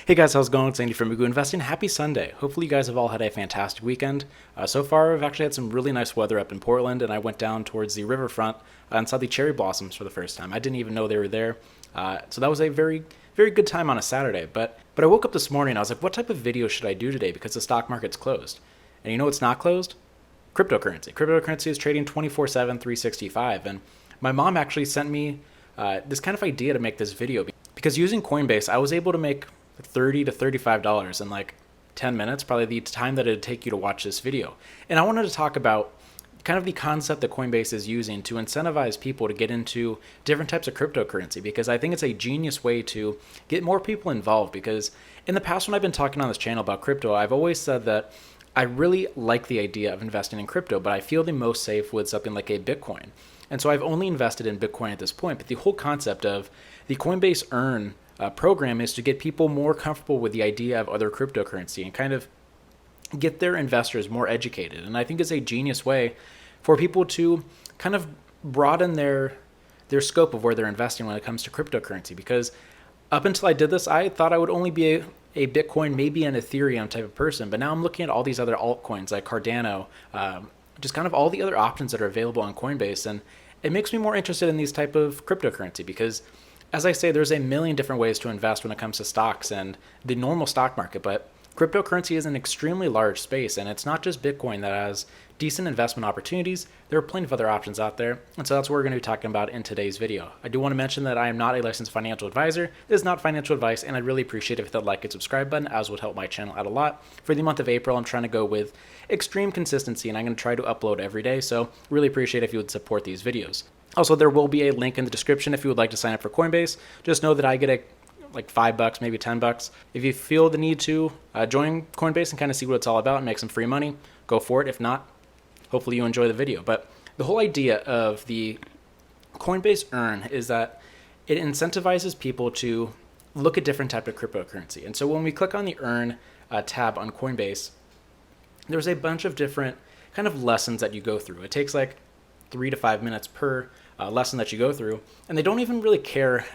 Hey guys, how's it going? It's Andy from Mugu Investing. Happy Sunday. Hopefully you guys have all had a fantastic weekend. So far, I've actually had some really nice weather up in Portland, and I went down towards the riverfront and saw the cherry blossoms for the first time. I didn't even know they were there. So that was a very, very good time on a Saturday. But I woke up this morning, I was like, what type of video should I do today because the stock market's closed? And you know what's not closed? Cryptocurrency. Cryptocurrency is trading 24/7, 365. And my mom actually sent me this kind of idea to make this video because using Coinbase, I was able to make $30 to $35 in like 10 minutes, probably the time that it'd take you to watch this video. And I wanted to talk about kind of the concept that Coinbase is using to incentivize people to get into different types of cryptocurrency, because I think it's a genius way to get more people involved. Because in the past, when I've been talking on this channel about crypto, I've always said that I really like the idea of investing in crypto, but I feel the most safe with something like a Bitcoin. And so I've only invested in Bitcoin at this point. But the whole concept of the Coinbase Earn program is to get people more comfortable with the idea of other cryptocurrency and kind of get their investors more educated. And I think it's a genius way for people to kind of broaden their scope of where they're investing when it comes to cryptocurrency. Because up until I did this, I thought I would only be a Bitcoin, maybe an Ethereum type of person. But now I'm looking at all these other altcoins like Cardano, just kind of all the other options that are available on Coinbase. And it makes me more interested in these type of cryptocurrency because, as I say, there's a million different ways to invest when it comes to stocks and the normal stock market, but cryptocurrency is an extremely large space, and it's not just Bitcoin that has decent investment opportunities. There are plenty of other options out there, and so that's what we're going to be talking about in today's video. I do want to mention that I am not a licensed financial advisor. This is not financial advice, and I'd really appreciate it if you hit that like and subscribe button, as would help my channel out a lot. For the month of April, I'm trying to go with extreme consistency, and I'm going to try to upload every day, so really appreciate it if you would support these videos. Also, there will be a link in the description if you would like to sign up for Coinbase. Just know that I get like $5, maybe $10. If you feel the need to join Coinbase and kind of see what it's all about and make some free money, go for it. If not, hopefully you enjoy the video. But the whole idea of the Coinbase Earn is that it incentivizes people to look at different types of cryptocurrency. And so when we click on the Earn tab on Coinbase, there's a bunch of different kind of lessons that you go through. It takes like 3 to 5 minutes per lesson that you go through, and they don't even really care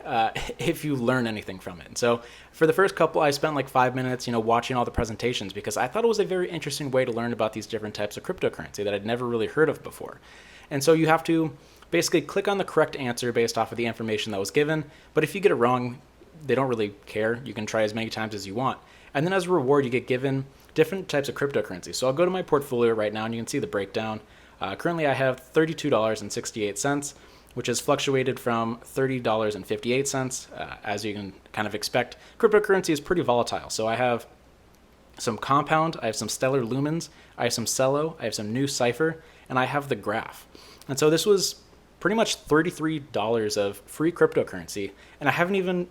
if you learn anything from it. And so for the first couple, I spent like 5 minutes, watching all the presentations because I thought it was a very interesting way to learn about these different types of cryptocurrency that I'd never really heard of before. And so you have to basically click on the correct answer based off of the information that was given. But if you get it wrong, they don't really care. You can try as many times as you want. And then as a reward, you get given different types of cryptocurrency. So I'll go to my portfolio right now, and you can see the breakdown. Currently, I have $32.68, which has fluctuated from $30.58. As you can kind of expect, cryptocurrency is pretty volatile. So I have some Compound, I have some Stellar Lumens, I have some Celo, I have some New Cipher, and I have the Graph. And so this was pretty much $33 of free cryptocurrency, and I haven't even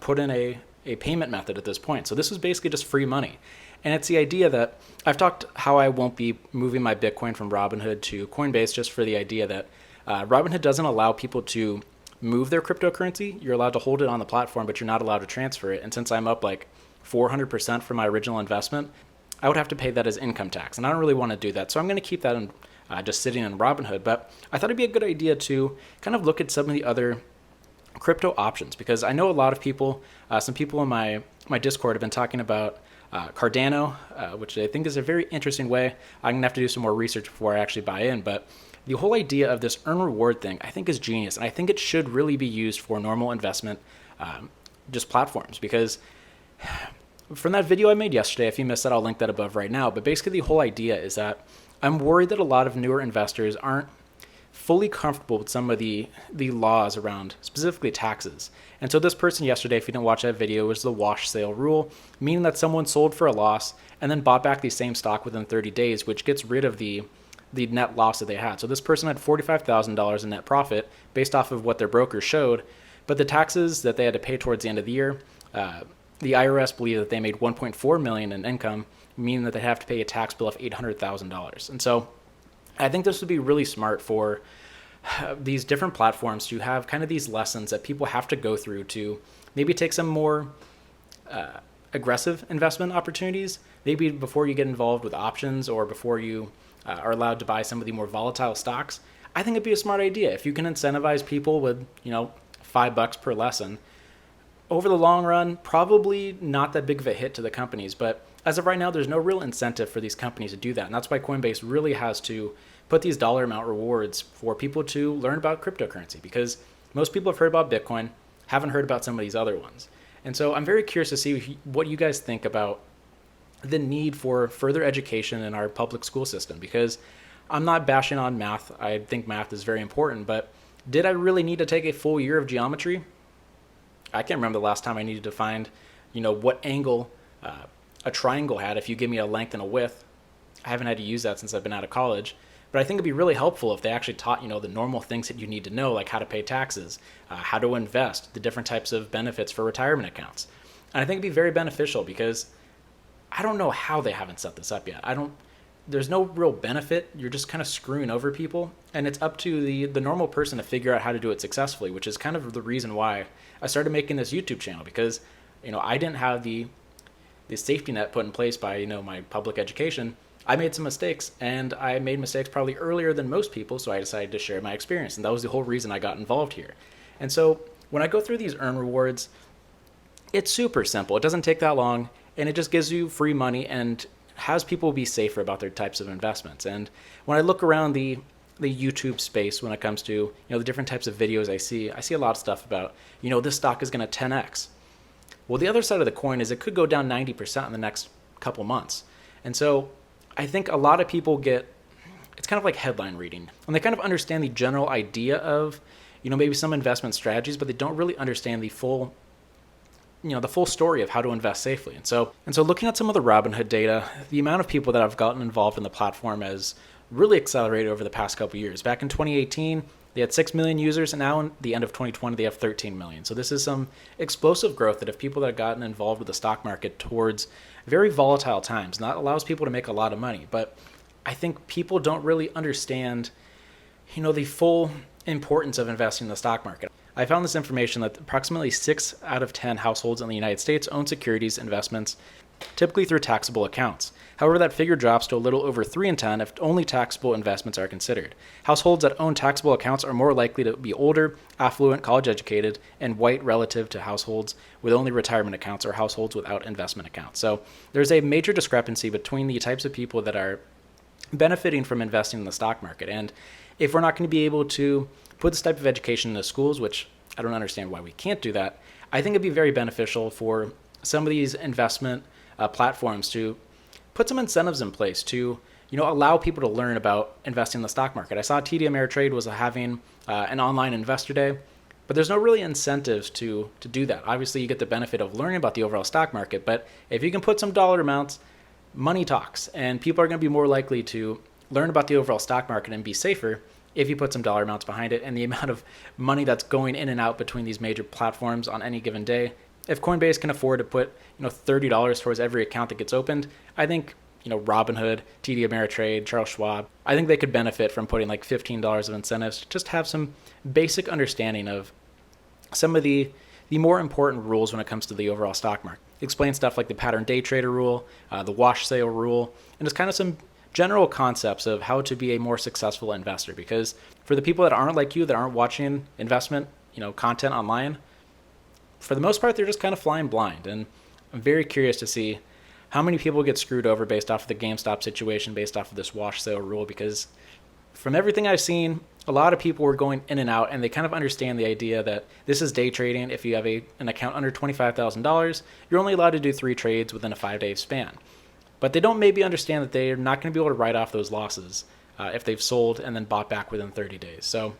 put in a payment method at this point. So this was basically just free money. And it's the idea that I've talked how I won't be moving my Bitcoin from Robinhood to Coinbase just for the idea that Robinhood doesn't allow people to move their cryptocurrency. You're allowed to hold it on the platform, but you're not allowed to transfer it. And since I'm up like 400% from my original investment, I would have to pay that as income tax. And I don't really want to do that. So I'm going to keep that in, just sitting in Robinhood. But I thought it'd be a good idea to kind of look at some of the other crypto options, because I know a lot of people, some people in my Discord have been talking about Cardano, which I think is a very interesting way. I'm going to have to do some more research before I actually buy in, but the whole idea of this earn reward thing I think is genius, and I think it should really be used for normal investment just platforms, because from that video I made yesterday, if you missed that, I'll link that above right now, but basically the whole idea is that I'm worried that a lot of newer investors aren't fully comfortable with some of the laws around specifically taxes. And so this person yesterday, if you didn't watch that video, was the wash sale rule, meaning that someone sold for a loss and then bought back the same stock within 30 days, which gets rid of the net loss that they had. So this person had $45,000 in net profit based off of what their broker showed, but the taxes that they had to pay towards the end of the year, the IRS believed that they made $1.4 million in income, meaning that they have to pay a tax bill of $800,000. And so I think this would be really smart for these different platforms to have kind of these lessons that people have to go through to maybe take some more aggressive investment opportunities, maybe before you get involved with options or before you are allowed to buy some of the more volatile stocks. I think it'd be a smart idea if you can incentivize people with, $5 per lesson over the long run, probably not that big of a hit to the companies, but as of right now, there's no real incentive for these companies to do that. And that's why Coinbase really has to put these dollar amount rewards for people to learn about cryptocurrency, because most people have heard about Bitcoin, haven't heard about some of these other ones. And so I'm very curious to see what you guys think about the need for further education in our public school system, because I'm not bashing on math. I think math is very important, but did I really need to take a full year of geometry? I can't remember the last time I needed to find, what angle a triangle had if you give me a length and a width. I haven't had to use that since I've been out of college. But I think it'd be really helpful if they actually taught, the normal things that you need to know, like how to pay taxes, how to invest, the different types of benefits for retirement accounts. And I think it'd be very beneficial, because I don't know how they haven't set this up yet. There's no real benefit. You're just kind of screwing over people. And it's up to the normal person to figure out how to do it successfully, which is kind of the reason why I started making this YouTube channel, because, I didn't have the safety net put in place by, my public education. I made some mistakes, and I made mistakes probably earlier than most people, so I decided to share my experience, and that was the whole reason I got involved here. And so when I go through these earn rewards, it's super simple. It doesn't take that long, and it just gives you free money and has people be safer about their types of investments. And when I look around the YouTube space, when it comes to the different types of videos I see a lot of stuff about this stock is going to 10x. Well, the other side of the coin is it could go down 90% in the next couple months. And so I think a lot of people it's kind of like headline reading, and they kind of understand the general idea of, maybe some investment strategies, but they don't really understand the full story of how to invest safely. And so looking at some of the Robinhood data, the amount of people that have gotten involved in the platform has really accelerated over the past couple of years. Back in 2018, they had 6 million users, and now in the end of 2020, they have 13 million. So this is some explosive growth that if people that have gotten involved with the stock market towards very volatile times, that allows people to make a lot of money. But I think people don't really understand, the full importance of investing in the stock market. I found this information that approximately 6 out of 10 households in the United States own securities investments, typically through taxable accounts. However, that figure drops to a little over 3 in 10 if only taxable investments are considered. Households that own taxable accounts are more likely to be older, affluent, college-educated, and white relative to households with only retirement accounts or households without investment accounts. So there's a major discrepancy between the types of people that are benefiting from investing in the stock market. And if we're not going to be able to put this type of education in the schools, which I don't understand why we can't do that, I think it'd be very beneficial for some of these investment platforms to put some incentives in place to allow people to learn about investing in the stock market. I saw TD Ameritrade was having an online investor day, but there's no really incentives to do that. Obviously, you get the benefit of learning about the overall stock market, but if you can put some dollar amounts, money talks, and people are going to be more likely to learn about the overall stock market and be safer if you put some dollar amounts behind it. And the amount of money that's going in and out between these major platforms on any given day, if Coinbase can afford to put $30 towards every account that gets opened, I think Robinhood, TD Ameritrade, Charles Schwab, I think they could benefit from putting like $15 of incentives to just have some basic understanding of some of the more important rules when it comes to the overall stock market. Explain stuff like the pattern day trader rule, the wash sale rule, and just kind of some general concepts of how to be a more successful investor. Because for the people that aren't like you, that aren't watching investment content online, for the most part, they're just kind of flying blind. And I'm very curious to see how many people get screwed over based off of the GameStop situation, based off of this wash sale rule, because from everything I've seen, a lot of people were going in and out, and they kind of understand the idea that this is day trading. If you have an account under $25,000, you're only allowed to do 3 trades within a 5-day span. But they don't maybe understand that they're not going to be able to write off those losses if they've sold and then bought back within 30 days. So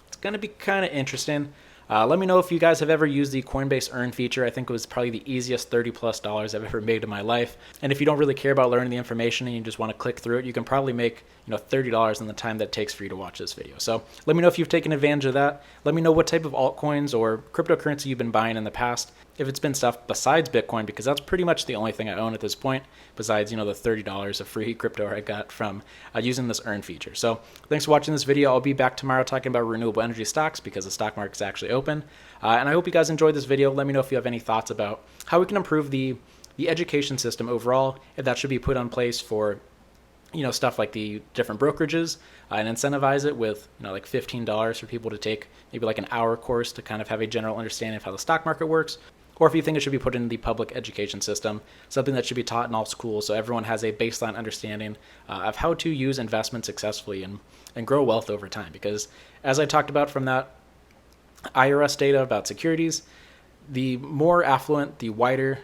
it's going to be kind of interesting. Let me know if you guys have ever used the Coinbase Earn feature. I think it was probably the easiest $30+ I've ever made in my life. And if you don't really care about learning the information and you just want to click through it, you can probably make $30 in the time that it takes for you to watch this video. So let me know if you've taken advantage of that. Let me know what type of altcoins or cryptocurrency you've been buying in the past. If it's been stuff besides Bitcoin, because that's pretty much the only thing I own at this point, besides the $30 of free crypto I got from using this Earn feature. So thanks for watching this video. I'll be back tomorrow talking about renewable energy stocks because the stock market's actually open. And I hope you guys enjoyed this video. Let me know if you have any thoughts about how we can improve the education system overall, if that should be put in place for stuff like the different brokerages, and incentivize it with, like $15 for people to take maybe like an hour course to kind of have a general understanding of how the stock market works. Or if you think it should be put in the public education system, something that should be taught in all schools so everyone has a baseline understanding of how to use investment successfully and grow wealth over time. Because as I talked about from that IRS data about securities, the more affluent, the wider,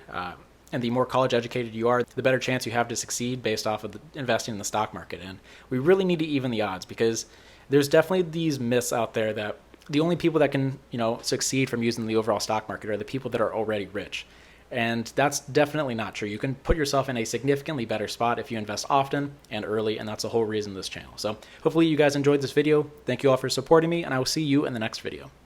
and the more college educated you are, the better chance you have to succeed based off of investing in the stock market. And we really need to even the odds, because there's definitely these myths out there that the only people that can, succeed from using the overall stock market are the people that are already rich. And that's definitely not true. You can put yourself in a significantly better spot if you invest often and early, and that's the whole reason of this channel. So hopefully you guys enjoyed this video. Thank you all for supporting me, and I will see you in the next video.